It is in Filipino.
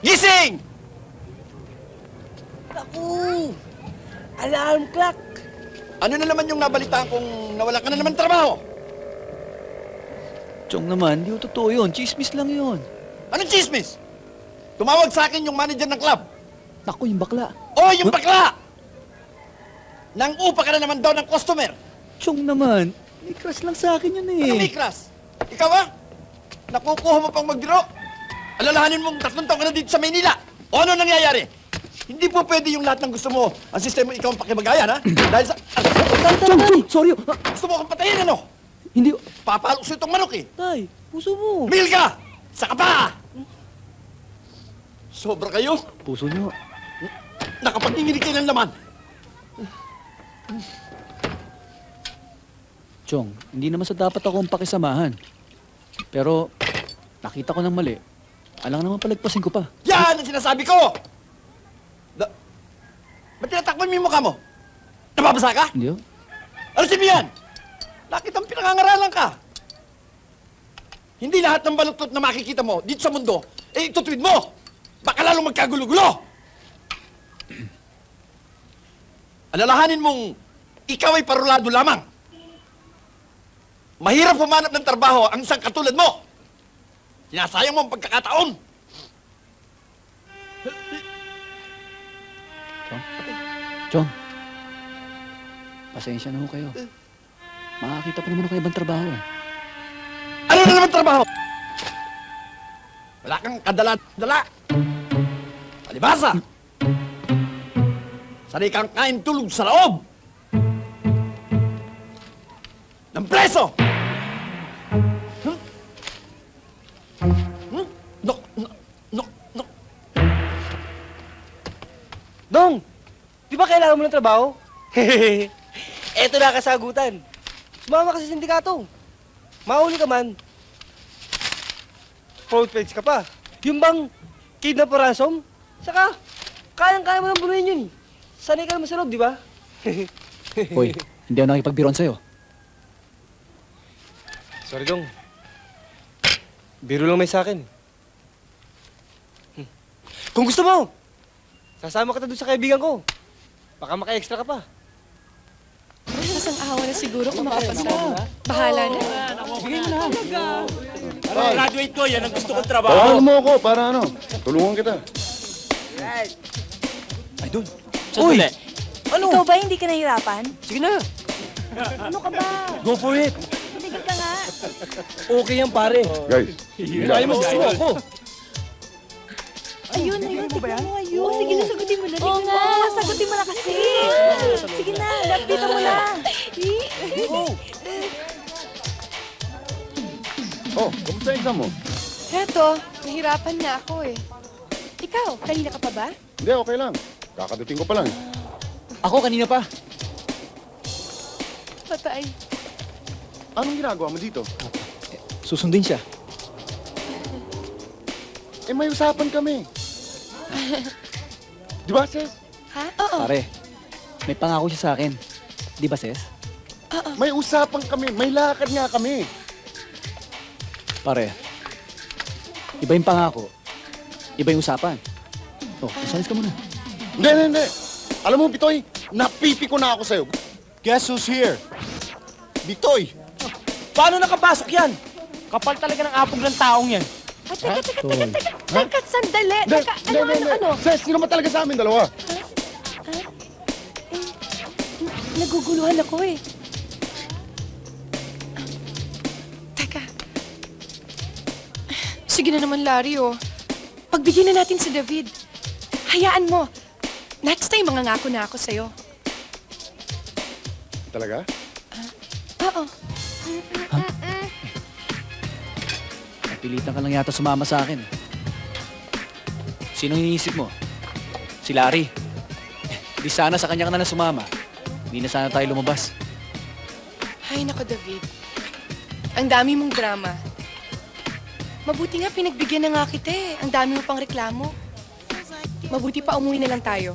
Gising! Naku! Alarm clock! Ano na naman yung nabalitaan kung nawala ka na naman trabaho? Chong naman, di ko totoo yun. Chismis lang yun. Anong chismis? Tumawag sa akin yung manager ng club. Naku, yung bakla. Oh, yung bakla! Nang upa ka na naman daw ng customer. Chong naman, may crush lang sa akin yun Ano, eh. Miklas? Ikaw ah? Nakukuha mo pang magbiro? Alalahanin mong 3 taon ka na dito sa Maynila. O ano nangyayari? Hindi po pwede yung lahat ng gusto mo. Ang sistema ikaw ang pakibagayan, ha? Dahil sa... Tay, sorry. Gusto mo akong patayin, ano? Hindi, Papalukso itong manok, eh. tay, puso mo. Mil ka! Saka pa! Sobra kayo. Puso nyo. Nakapagninginig kayo ng laman. Chong, hindi naman sa dapat akong pakisamahan. Pero, nakita ko ng mali. Alang naman palagpasin ko pa. Yan ang sinasabi ko! Ba't tinatakpan mo yung mukha mo? Nababasa ka? Hindi oh. Ano si yan? Nakitang pinangangaralan ka. Hindi lahat ng baluktot na makikita mo dito sa mundo, eh itutuwid mo. Baka lalong magkagulo-gulo. Alalahanin mong ikaw ay parulado lamang. Mahirap humanap ng trabaho ang isang katulad mo. Sinasayang mo ang pagkakataon. Chong, pasensya na ho kayo. Makakita pa naman ako ibang trabaho eh. Ano na naman trabaho? Wala kang kadala-dala. Palibasa. Sanay kang kain tulog sa loob. Ng preso. No, no, no, no. Dong! Di ba kailangan mo ng trabaho? Eto na kasagutan. Sumama ka sa sindikato. Mahuli ka man. Fraud page ka pa. Yung bang kidnap o ransom? Saka, kayang-kaya mo ng bunuin yun. Sanay ka naman sa loob, di ba? Hoy, hindi ako nakipagbiron sa'yo. Sorry, Dong. Biro lang may sa akin. Kung gusto mo, sasama kita doon sa kaibigan ko. Baka maka-extra ka pa. Mas ang awa na siguro kung makapasa. Bahala na. Bigay mo na. Graduate ko, yan ang gusto kong trabaho. Tawagan mo ako para ano, tulungan kita. Ay, doon. Uy! Ano? Ikaw ba hindi ka nahirapan? Sige na. Ano ka ba? Go for it. Tumigil ka nga. Okay yan, pare. Guys, Kaya mo gusto mo ako. Ayun, tignan mo, ayun. Oh, sige na, sagutin mo na. Oo nga, sagutin mo na kasi. Sige na, lapitan mo na. oh, kamusta yung exam mo? Eto, nahirapan na ako eh. Ikaw, kanina ka pa ba? Hindi, okay lang. Kakadating ko pa lang. Ako kanina pa. Patay. Anong ginagawa mo dito? Susundin siya. Eh, may usapan kami. Di ba, Ses? Ha? Oo. Pare, may pangako siya sa akin. Di ba, Ses? May usapan kami. May lakad nga kami. Pare, iba yung pangako. Iba yung usapan. Oh, isalis ka muna. Hindi. Alam mo, Bitoy, napipiko na ako sa'yo. Guess who's here? Bitoy. Paano nakapasok yan? Kapal talaga ng apog ng taong yan. Teka, sandali. Hindi, Teka, hindi. ano? Ses, sino ba talaga sa amin dalawa? Naguguluhan ako eh. Teka. Sige na naman, Larry, oh. Pagbigyan na natin si David. Hayaan mo. Next time, mangangako na ako sa'yo. Talaga? Oo. Napilitan ka lang yata sumama sa akin. Sino iniisip mo? Si Larry. Di sana sa kanya ka na lang sumama. Hindi na sana tayo lumabas. Ay, nako, David. Ang dami mong drama. Mabuti nga, pinagbigyan na nga kita eh. Ang dami mo pang reklamo. Mabuti pa umuwi na lang tayo.